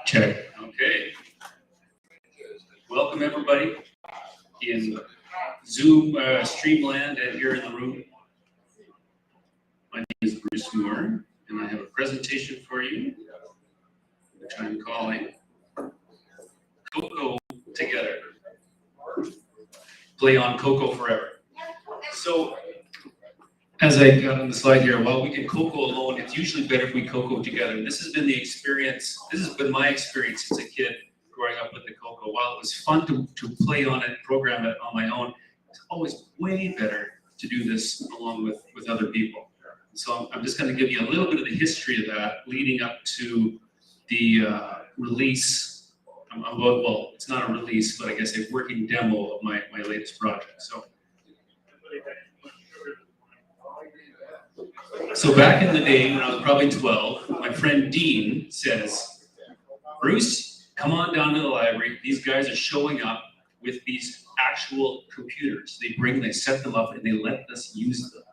Check. Okay. Welcome everybody in Zoom Streamland and here in the room. My name is Bruce Moore, and I have a presentation for you, which I'm calling CoCo Together. Play on CoCo forever. So, as I got on the slide here, while we can CoCo alone, it's usually better if we CoCo together. And this has been the experience, this has been my experience as a kid growing up with the CoCo. While it was fun to play on it, program it on my own, it's always way better to do this along with other people. So I'm just going to give you a little bit of the history of that leading up to the release. Well, it's not a release, but I guess a working demo of my latest project. So back in the day when I was probably 12, my friend Dean says, Bruce, come on down to the library. These guys are showing up with these actual computers. They set them up and they let us use them.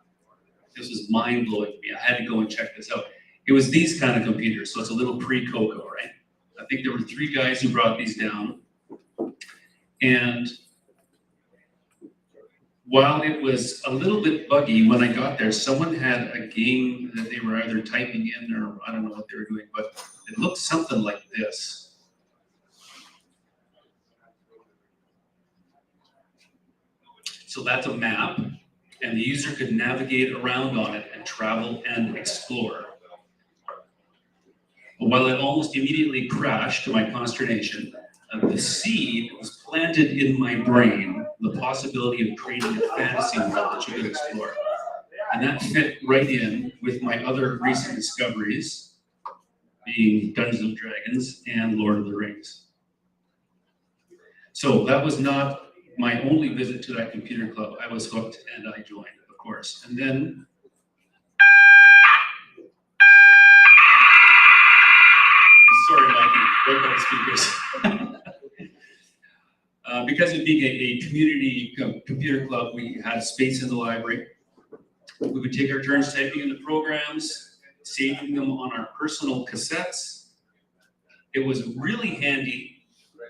This was mind-blowing to me. I had to go and check this out. It was these kind of computers, so it's a little pre-CoCo, right? I think there were 3 guys who brought these down. And while it was a little bit buggy when I got there, someone had a game that they were either typing in or I don't know what they were doing, but it looked something like this. So that's a map, and the user could navigate around on it and travel and explore. But while it almost immediately crashed to my consternation, the seed was planted in my brain, the possibility of creating a fantasy world that you could explore. And that fit right in with my other recent discoveries, being Dungeons and Dragons and Lord of the Rings. So that was not my only visit to that computer club. I was hooked and I joined, of course. And then sorry, Mikey, right by the speakers. Because of being a community computer club, we had space in the library. We would take our turns typing in the programs, saving them on our personal cassettes. It was really handy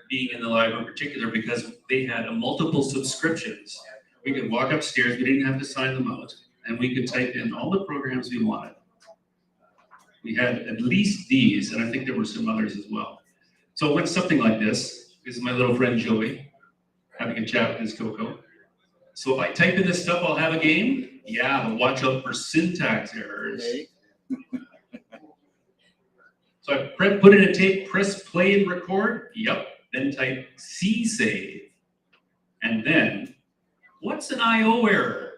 being in the library in particular because they had multiple subscriptions. We could walk upstairs, we didn't have to sign them out, and we could type in all the programs we wanted. We had at least these, and I think there were some others as well. So it went something like this. This is my little friend Joey, having a chat with his CoCo. So if I type in this stuff, I'll have a game? Yeah, but watch out for syntax errors. Okay. So I put in a tape, press play and record. Yep. Then type C save. And then, what's an I/O error?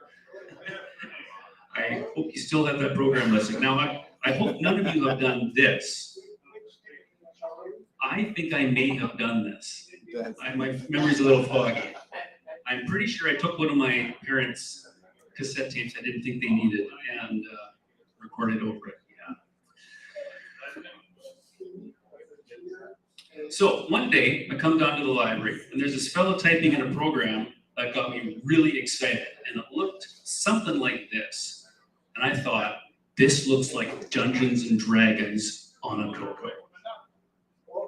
I hope you still have that program listed. Now, I hope none of you have done this. I think I may have done this. My memory's a little foggy. I'm pretty sure I took one of my parents' cassette tapes I didn't think they needed and recorded over it. Yeah. So one day I come down to the library and there's this fellow typing in a program that got me really excited, and it looked something like this. And I thought, this looks like Dungeons and Dragons on a CoCo.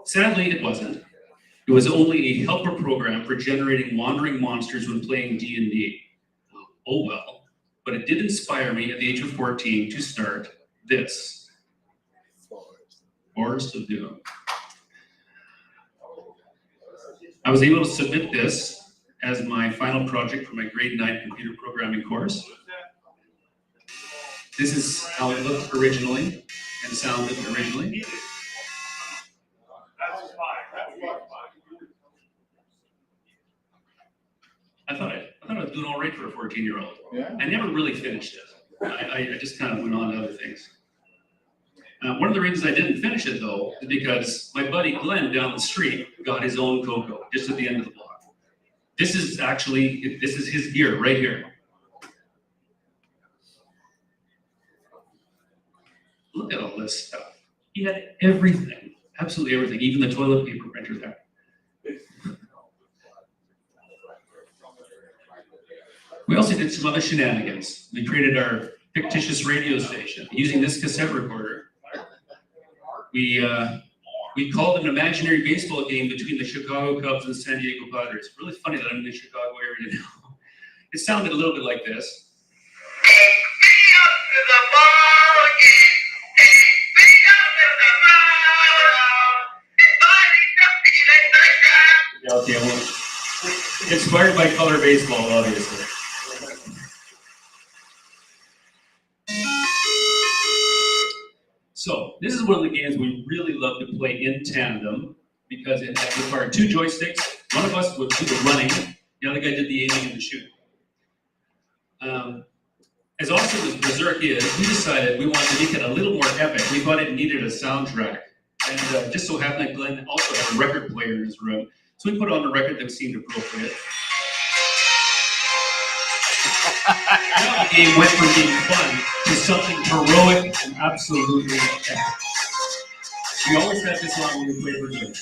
Sadly, it wasn't. It was only a helper program for generating wandering monsters when playing D&D. Oh well, but it did inspire me at the age of 14 to start this. Forest of Doom. I was able to submit this as my final project for my grade 9 computer programming course. This is how it looked originally and sounded originally. I thought I was doing all right for a 14-year-old. Yeah. I never really finished it. I just kind of went on to other things. One of the reasons I didn't finish it, though, is because my buddy Glenn down the street got his own CoCo just at the end of the block. This is his gear right here. Look at all this stuff. He had everything, absolutely everything, even the toilet paper printer there. We also did some other shenanigans. We created our fictitious radio station using this cassette recorder. We called an imaginary baseball game between the Chicago Cubs and the San Diego Padres. Really funny that I'm in the Chicago area now. It sounded a little bit like this. Yeah, okay, well, inspired by color baseball, obviously. So this is one of the games we really love to play in tandem because it required 2 joysticks. One of us would do the running, the other guy did the aiming and the shooting. As awesome as Berserk is, we decided we wanted to make it a little more epic. We thought it needed a soundtrack. And just so happened that Glenn also had a record player in his room. So we put on a record that seemed appropriate. Now the game went from being fun to something heroic and absolutely epic. We always had this on when we played Berserk.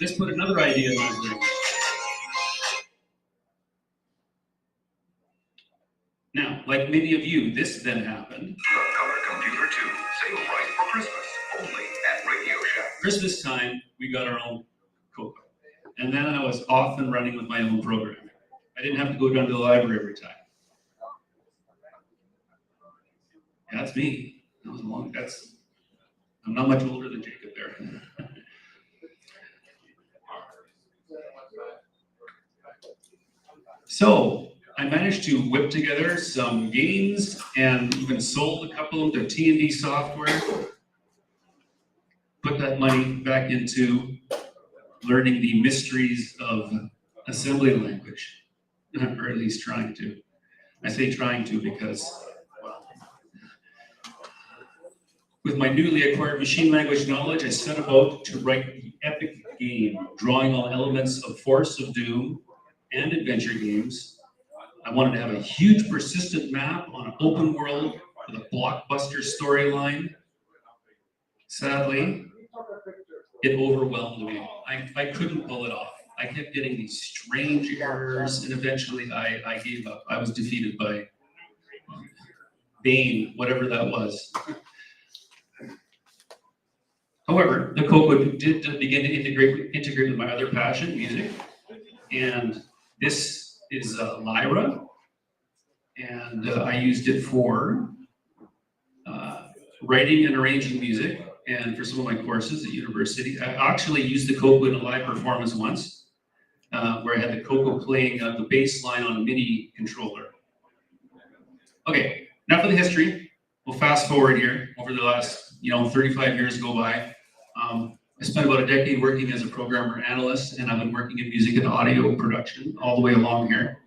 This put another idea in my brain. Now, like many of you, this then happened. The Color Computer 2, sale price for Christmas, only at Radio Shack. Christmas time, we got our own CoCo. And then I was off and running with my own programming. I didn't have to go down to the library every time. Yeah, that's me. That was long. I'm not much older than Jacob there. So I managed to whip together some games and even sold a couple of them to T&D Software. Put that money back into learning the mysteries of assembly language, or at least trying to. I say trying to because, well, with my newly acquired machine language knowledge, I set about to write the epic game, drawing on elements of Force of Doom and adventure games. I wanted to have a huge persistent map on an open world with a blockbuster storyline. Sadly, it overwhelmed me. I couldn't pull it off. I kept getting these strange errors, and eventually I gave up. I was defeated by Bane, whatever that was. However, the CoCo did begin to integrate with my other passion, music, and this is Lyra, and I used it for writing and arranging music, and for some of my courses at university. I actually used the CoCo in a live performance once, where I had the CoCo playing the bass line on a MIDI controller. Okay, now for the history. We'll fast forward here. Over the last 35 years go by. I spent about a decade working as a programmer analyst, and I've been working in music and audio production all the way along here.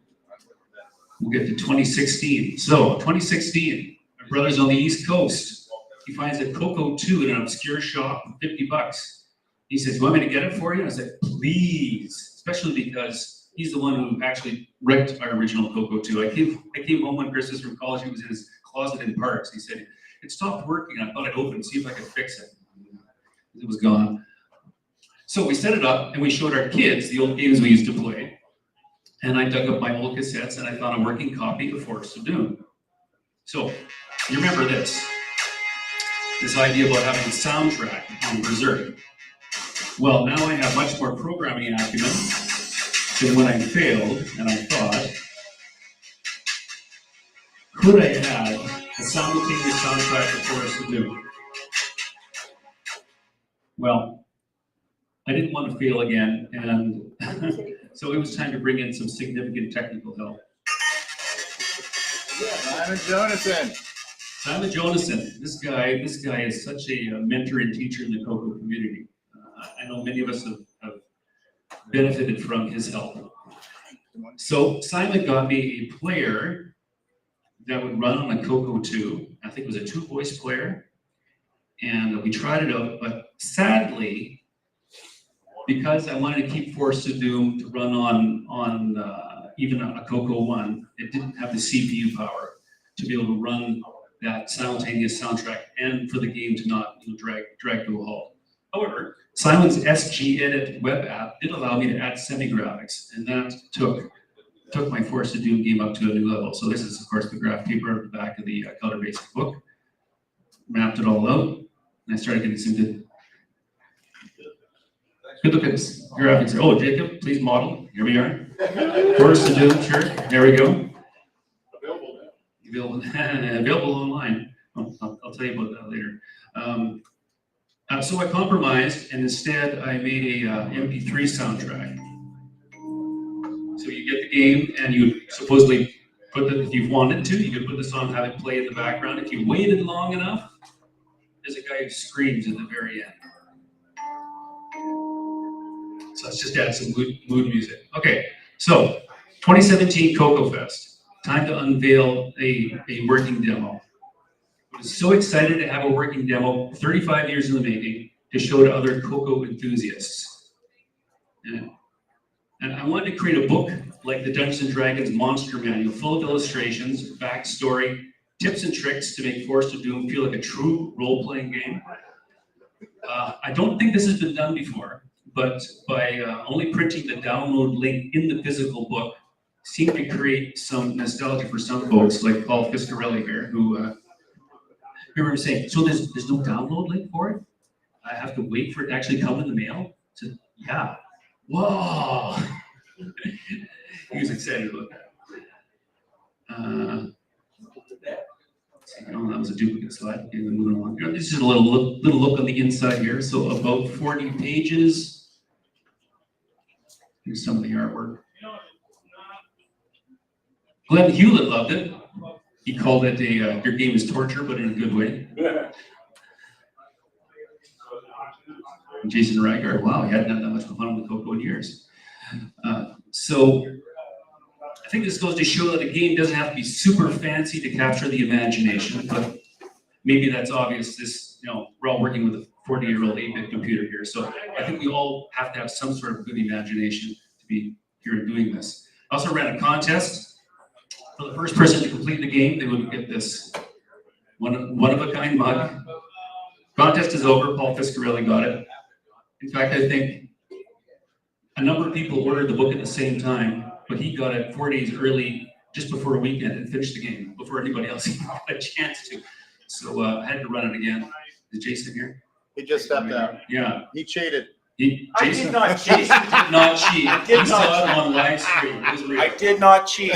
We'll get to 2016. So 2016, my brother's on the East Coast. He finds a CoCo 2 in an obscure shop for $50. He says, "You want me to get it for you?" And I said, "Please," especially because he's the one who actually wrecked our original CoCo 2. I came home one Christmas from college. He was in his closet in Parks. He said, "It stopped working. I thought I'd open and see if I could fix it." It was gone. So we set it up and we showed our kids the old games we used to play. And I dug up my old cassettes and I found a working copy of Force of Doom. So you remember this idea about having a soundtrack on Berserk. Well, now I have much more programming acumen than when I failed, and I thought, could I have a simultaneous soundtrack for Force of Doom? Well, I didn't want to fail again, and so it was time to bring in some significant technical help. Simon Jonathan. Simon Jonathan, this guy is such a mentor and teacher in the CoCo community. I know many of us have benefited from his help. So Simon got me a player that would run on a CoCo 2. I think it was a 2-voice player. And we tried it out, but sadly, because I wanted to keep Force of Doom to run on even a CoCo 1, it didn't have the CPU power to be able to run that simultaneous soundtrack and for the game to not drag to a halt. However, Simon's SG Edit web app did allow me to add semi-graphics, and that took took my Forced to Doom game up to a new level. So this is, of course, the graph paper at the back of the color basic book. Mapped it all out, and I started getting some good look at this graphics. Oh, Jacob, please model. Here we are. Forced to Doom, sure. There we go. Available online. I'll tell you about that later. So I compromised, and instead I made a MP3 soundtrack. So you get the game, and you supposedly put it, if you wanted to, you could put this on, have it play in the background. If you waited long enough, there's a guy who screams at the very end. So let's just add some mood music. Okay, so 2017 CoCoFEST. Time to unveil a working demo. I was so excited to have a working demo, 35 years in the making, to show to other CoCo enthusiasts. And I wanted to create a book like the Dungeons & Dragons Monster Manual, full of illustrations, backstory, tips and tricks to make Forced to Doom feel like a true role-playing game. I don't think this has been done before, but by only printing the download link in the physical book, seemed to create some nostalgia for some folks, like Paul Fiscarelli here, who remember saying, so there's no download link for it? I have to wait for it to actually come in the mail? So, yeah. Whoa! He was excited about that. Oh, that was a duplicate slide. Okay, we're moving along. This is a little look on the inside here. So about 40 pages. Here's some of the artwork. Glenn Hewlett loved it. He called it your game is torture, but in a good way. And Jason Rygaard, wow, he hadn't had that much fun with CoCo in years. So I think this goes to show that a game doesn't have to be super fancy to capture the imagination, but maybe that's obvious. We're all working with a 40-year-old 8-bit computer here, so I think we all have to have some sort of good imagination to be here and doing this. I also ran a contest. For the first person to complete the game, they would get this one-of-a-kind mug. Contest is over. Paul Fiscarelli got it. In fact, I think a number of people ordered the book at the same time, but he got it 4 days early, just before a weekend, and finished the game before anybody else got a chance to. So I had to run it again. Is Jason here? He just stepped out. Yeah. He cheated. Jason did not cheat. Jason did not cheat. did We saw not it on live stream. It was real. I did not cheat.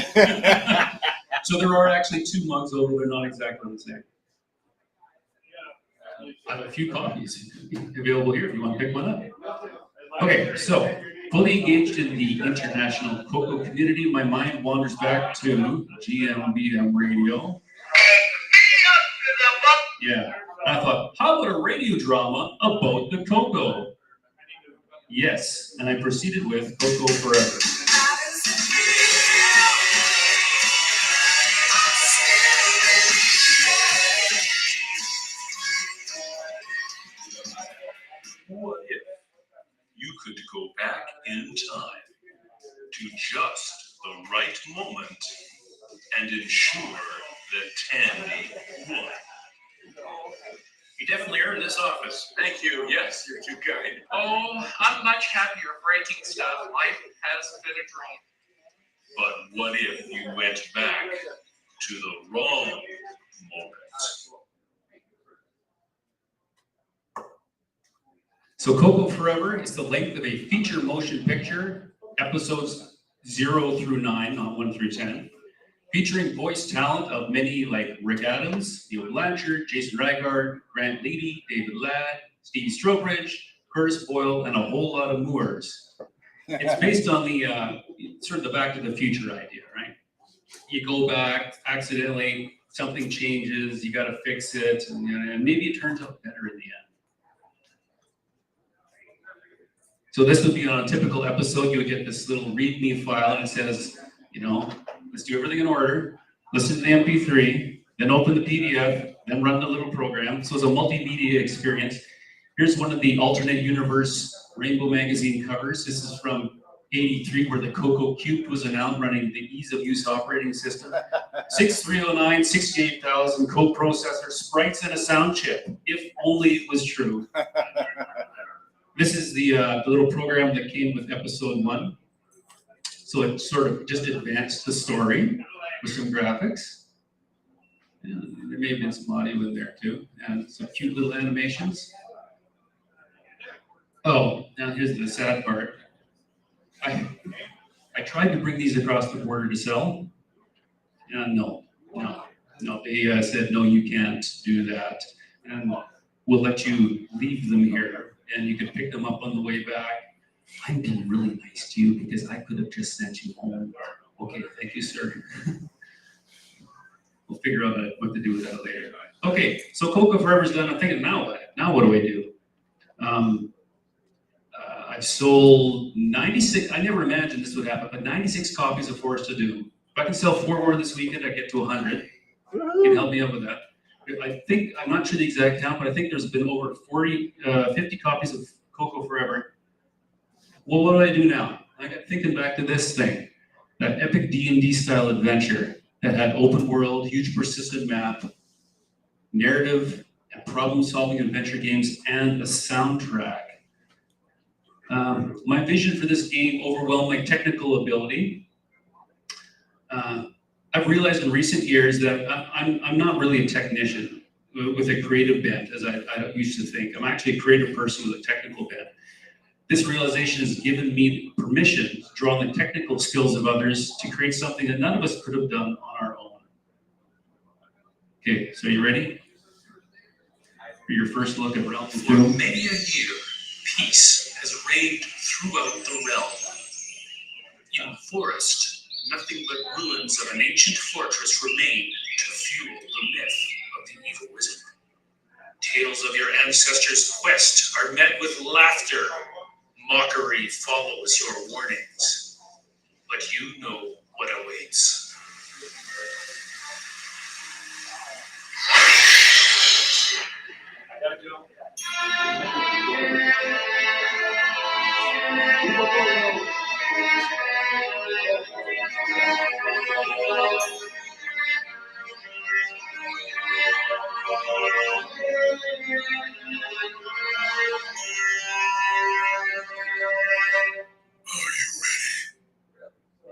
So there are actually 2 mugs over. They're not exactly the same. I have a few copies available here if you want to pick one up. Okay, so fully engaged in the international CoCo community, my mind wanders back to GMBM radio. Yeah, and I thought, how about a radio drama about the CoCo? Yes, and I proceeded with CoCo Forever. What if you could go back in time to just the right moment and ensure that Tandy won? You definitely earned this office. Thank you. Yes, you're too kind. Oh, I'm much happier breaking stuff. Life has been a dream. But what if you went back to the wrong moment? So CoCo Forever is the length of a feature motion picture, episodes 0 through 9, not 1 through 10, featuring voice talent of many like Rick Adams, Neil Blanchard, Jason Rygaard, Grant Leedy, David Ladd, Stevie Strobridge, Curtis Boyle, and a whole lot of Moors. It's based on the sort of the Back to the Future idea, right? You go back, accidentally, something changes, you got to fix it, and maybe it turns out better in the end. So this would be on a typical episode. You would get this little README file, and it says, let's do everything in order. Listen to the MP3, then open the PDF, then run the little program. So it's a multimedia experience. Here's one of the alternate universe Rainbow magazine covers. This is from '83, where the CoCo Cube was announced, running the ease of use operating system. 6309, 68,000 co-processor, sprites, and a sound chip. If only it was true. This is the little program that came with episode 1. So it sort of just advanced the story with some graphics. And there may have been some audio in there too, and some cute little animations. Oh, now here's the sad part. I tried to bring these across the border to sell, and no, they said, no, you can't do that, and we'll let you leave them here, and you can pick them up on the way back. I'm being really nice to you because I could have just sent you home. Okay, thank you, sir. We'll figure out what to do with that later. Okay, so CoCo Forever's done. I'm thinking, now what? Now what do I do? I've sold 96, I never imagined this would happen, but 96 copies of Forest to Do. If I can sell 4 more this weekend, I get to 100. You can help me out with that. I think, I'm not sure the exact count, but I think there's been over 50 copies of CoCo Forever. Well, what do I do now? I got thinking back to this thing, that epic D&D style adventure that had open world, huge persistent map, narrative and problem-solving adventure games, and a soundtrack. My vision for this game overwhelmed my technical ability. I've realized in recent years that I'm not really a technician with a creative bent, as I used to think. I'm actually a creative person with a technical bent. This realization has given me permission to draw on the technical skills of others to create something that none of us could have done on our own. Okay, so you ready for your first look at Realm of Doom? For many a year, peace has reigned throughout the realm. In Forest, nothing but ruins of an ancient fortress remain to fuel the myth of the evil wizard. Tales of your ancestors' quest are met with laughter. Mockery follows your warnings, but you know what awaits. I gotta go.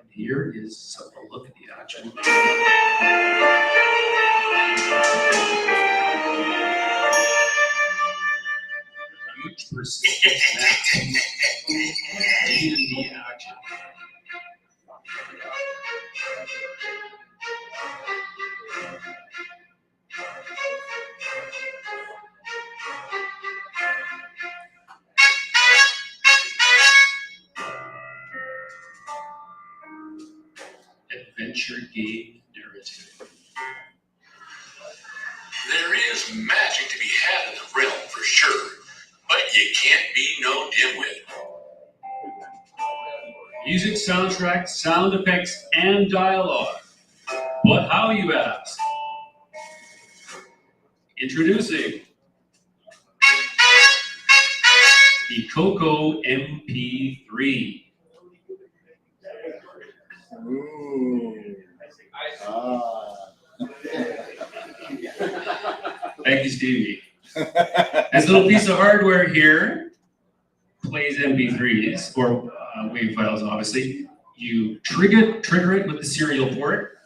Here is a look at the actual. Huge persistent map. D&D action. Adventure game narrative. There is magic to be had in the realm for sure, but you can't be no dimwit. Music, soundtrack, sound effects, and dialogue. But how, you ask? Introducing the CoCo MP3. Ooh. Thank you, Stevie. This little piece of hardware here plays MP3s, or WAV files, obviously. You trigger it with the serial port.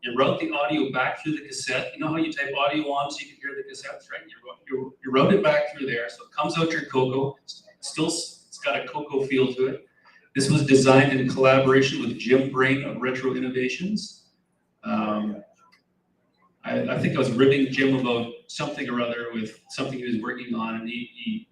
You route the audio back through the cassette. You know how you type audio on so you can hear the cassettes, right? You route it back through there, so it comes out your CoCo. It's got a CoCo feel to it. This was designed in collaboration with Jim Brain of Retro Innovations. I think I was ribbing Jim about something or other with something he was working on, and he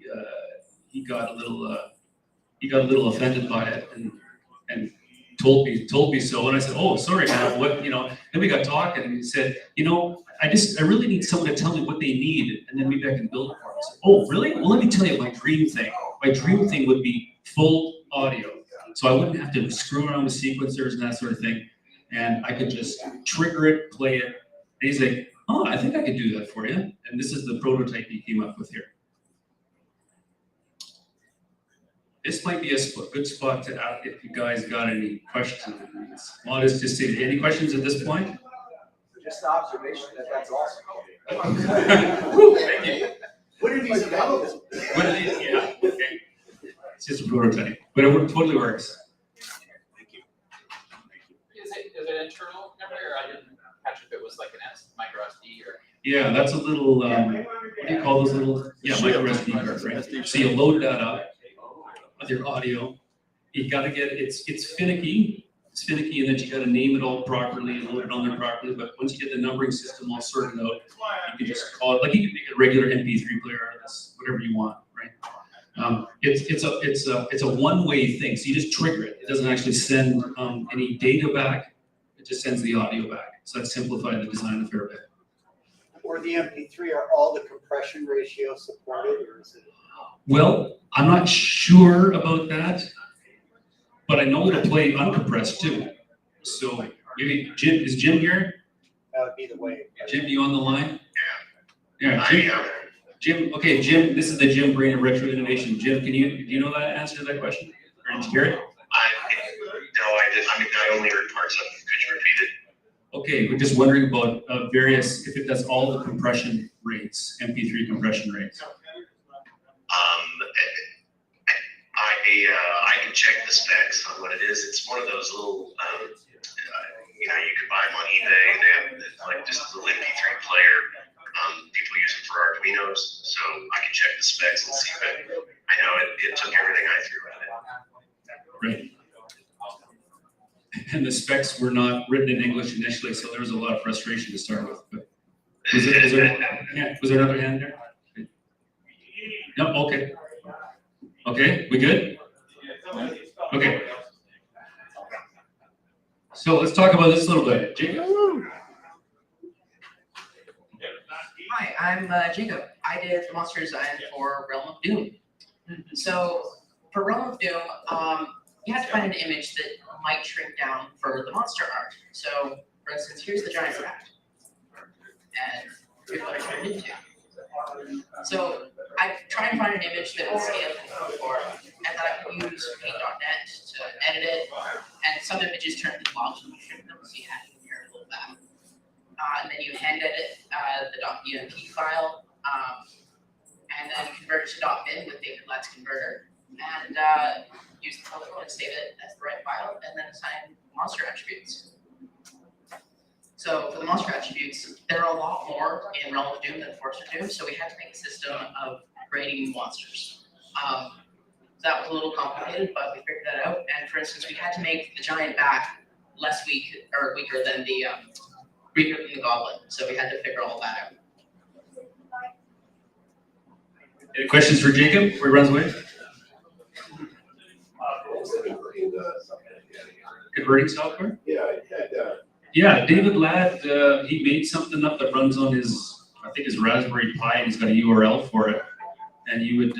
got a little offended by it and told me so. And I said, "Oh, sorry, man. What, you know?" Then we got talking, and he said, "You know, I really need someone to tell me what they need, and then maybe I can build it for them." I said, "Oh, really? Well, let me tell you my dream thing. My dream thing would be full audio. So I wouldn't have to screw around with sequencers and that sort of thing. And I could just trigger it, play it." And he's like, "Oh, I think I could do that for you." And this is the prototype he came up with here. This might be a good spot to ask if you guys got any questions. Modest, just say, any questions at this point? Just the observation that's awesome. Woo, thank you. What did you develop? What are these? Yeah, okay. It's just a prototype, but it totally works. Thank you. was like an micro SD or. Yeah, that's a little, what do you call those little, micro SD cards, right? So you load that up with your audio. You gotta get, it's finicky. It's finicky, and then you gotta name it all properly and load it on there properly. But once you get the numbering system all sorted out, you can just call it, like you can make a regular MP3 player out of this, whatever you want, right? It's a one-way thing, so you just trigger it. It doesn't actually send any data back. It just sends the audio back. So that simplified the design a fair bit. Or the MP3, are all the compression ratios supported, or is it? Well, I'm not sure about that, but I know it'll play uncompressed too. So maybe Jim, is Jim here? That would be the way. Jim, you on the line? Yeah. Yeah, Jim, okay, Jim, this is the Jim Brain of Retro Innovation. Jim, do you know that answer to that question? Or did you hear it? I only heard parts of it. Could you repeat it? Okay, we're just wondering about if it does all the compression rates, MP3 compression rates. I can check the specs on what it is. It's one of those little, you can buy them on eBay. They have like just a little MP3 player. People use it for Arduinos, so I can check the specs and see. But I know it took everything I threw at it. Right. And the specs were not written in English initially, so there was a lot of frustration to start with. But was there another hand there? No. Okay. Okay. We good? Okay. So let's talk about this a little bit. Jacob. Hi, I'm Jacob. I did the monster design for Realm of Doom. So for Realm of Doom, you have to find an image that might shrink down for the monster art. So for instance, here's the giant rat. And here's what I turned it into. So I try and find an image that would scale to CoCo, and then I can use paint.net to edit it. And some images turn into blobs when you shrink them, so you have to inherit a little bit. And then you hand edit the .bmp file, and then convert it to .bin with David Latt's converter, and use the CoCo and save it as the right file, and then assign monster attributes. So for the monster attributes, there are a lot more in Realm of Doom than Force of Doom, so we had to make a system of creating monsters. That was a little complicated, but we figured that out. And for instance, we had to make the giant bat weaker than the goblin. So we had to figure all that out. Any questions for Jacob before he runs away? Converting software? Yeah, David Ladd, he made something up that runs on his Raspberry Pi, and he's got a URL for it. And you would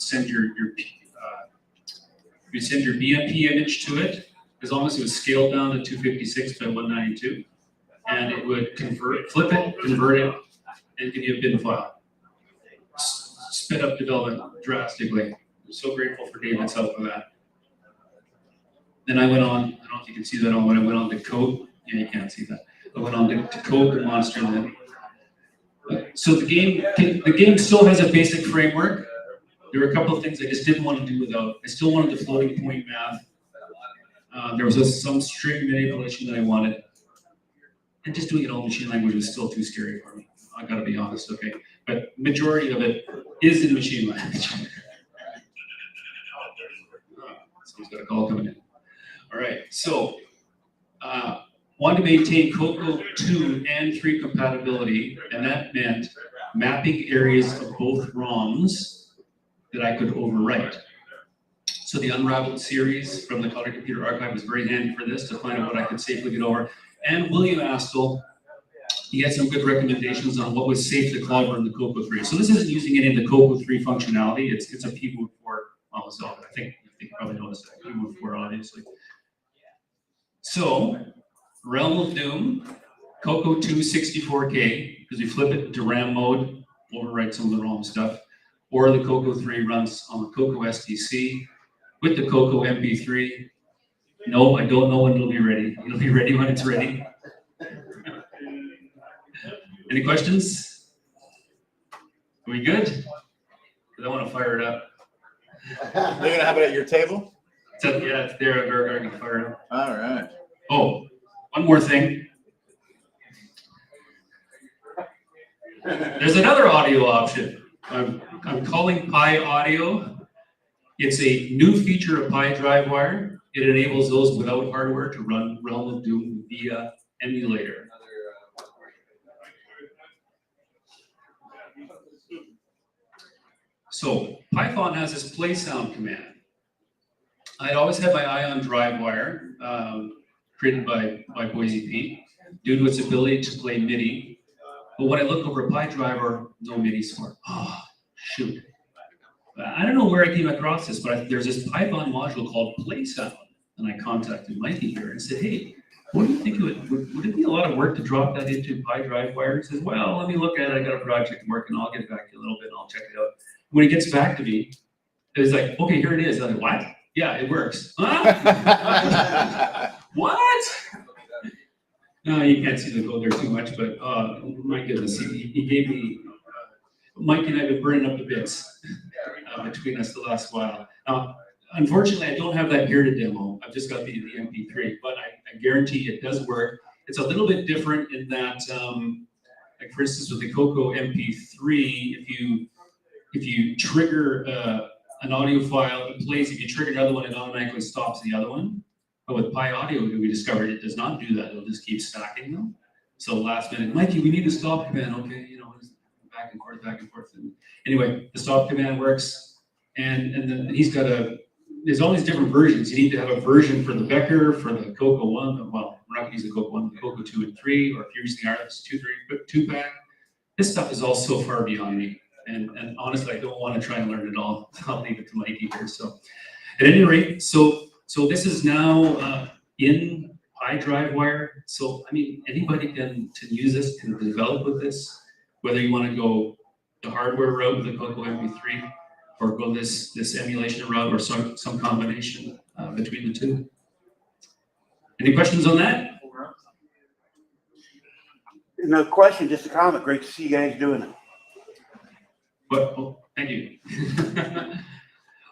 send your BMP image to it, as long as it was scaled down to 256 by 192, and it would flip it, convert it, and give you a bin file. Sped up development drastically. I'm so grateful for David's help with that. Then I went on, I don't know if you can see that when I went on to code. Yeah, you can't see that. I went on to code the monster then. So the game still has a basic framework. There were a couple of things I just didn't want to do without. I still wanted the floating point math. There was some string manipulation that I wanted. And just doing it all in machine language was still too scary for me. I gotta be honest, okay? But majority of it is in machine language. Someone's got a call coming in. All right, so wanted to maintain CoCo 2 and 3 compatibility, and that meant mapping areas of both ROMs that I could overwrite. So the Unraveled series from the Color Computer Archive was very handy for this, to find out what I could safely get over. And William Astle, he had some good recommendations on what was safe to clobber in the CoCo 3. So this isn't using any of the CoCo 3 functionality. It's a P-Mode 4. Well, so I think you probably noticed that P-Mode 4, obviously. So Realm of Doom, CoCo 2 64K, because we flip it into RAM mode, overwrite some of the ROM stuff, or the CoCo 3 runs on the CoCo STC with the CoCo MP3. No, I don't know when it'll be ready. It'll be ready when it's ready. Any questions? Are we good? Because I want to fire it up. They're gonna have it at your table? Yeah, it's there. I'm going to fire it up. All right. Oh, one more thing. There's another audio option. I'm calling Pi Audio. It's a new feature of Pi DriveWire. It enables those without hardware to run Realm of Doom via emulator. So Python has this play sound command. I'd always had my eye on DriveWire, created by Boise Pete, due to its ability to play MIDI. But when I look over Pi Driver, no MIDI support. Oh, shoot. I don't know where I came across this, but there's this Python module called Play Sound. And I contacted Mikey here and said, hey, what do you think would it be a lot of work to drop that into Pi DriveWire? He says, well, let me look at it. I got a project working. I'll get back to you a little bit and I'll check it out. When he gets back to me, it's like, okay, here it is. I'm like, what? Yeah, it works. Huh? What? No, you can't see the code there too much, but my goodness, he gave me, Mike and I have been burning up the bits between us the last while. Unfortunately, I don't have that here to demo. I've just got the MP3, but I guarantee it does work. It's a little bit different in that, like for instance, with the CoCo MP3, if you trigger an audio file, it plays. If you trigger another one, it automatically stops the other one. But with Pi Audio, we discovered it does not do that. It'll just keep stacking them. So last minute, Mikey, we need a stop command. Okay, back and forth, back and forth. And anyway, the stop command works, and then he's got there's all these different versions. You need to have a version for the Becker, for the CoCo 1. Well, we're not going to use the CoCo 1, the CoCo 2 and 3, or if you're using RS 2-pack. This stuff is all so far beyond me. And honestly, I don't want to try and learn it all. I'll leave it to Mikey here. So at any rate, so this is now in Pi DriveWire. So, I mean, anybody can use this, can develop with this, whether you want to go the hardware route with the CoCo MP3 or go this emulation route or some combination between the two. Any questions on that? No question, just a comment. Great to see you guys doing it. But, oh, thank you.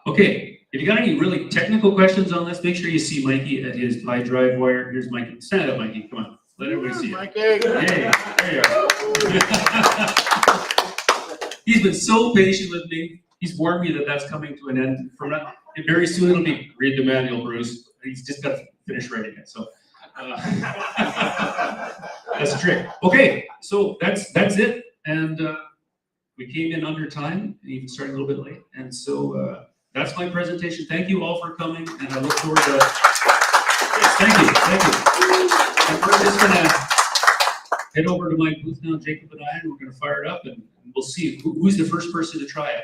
Okay, if you got any really technical questions on this, make sure you see Mikey at his Pi DriveWire. Here's Mikey. Stand up, Mikey. Come on. Let everybody see you. Mikey. Hey, there you are. He's been so patient with me. He's warned me that that's coming to an end. From now, very soon it'll be read the manual, Bruce. He's just got to finish writing it. So that's a trick. Okay, so that's it. And we came in under time, and even started a little bit late. And so that's my presentation. Thank you all for coming, and I look forward to. Yes, thank you. And we're just gonna head over to my booth now, Jacob and we're gonna fire it up, and we'll see who's the first person to try it.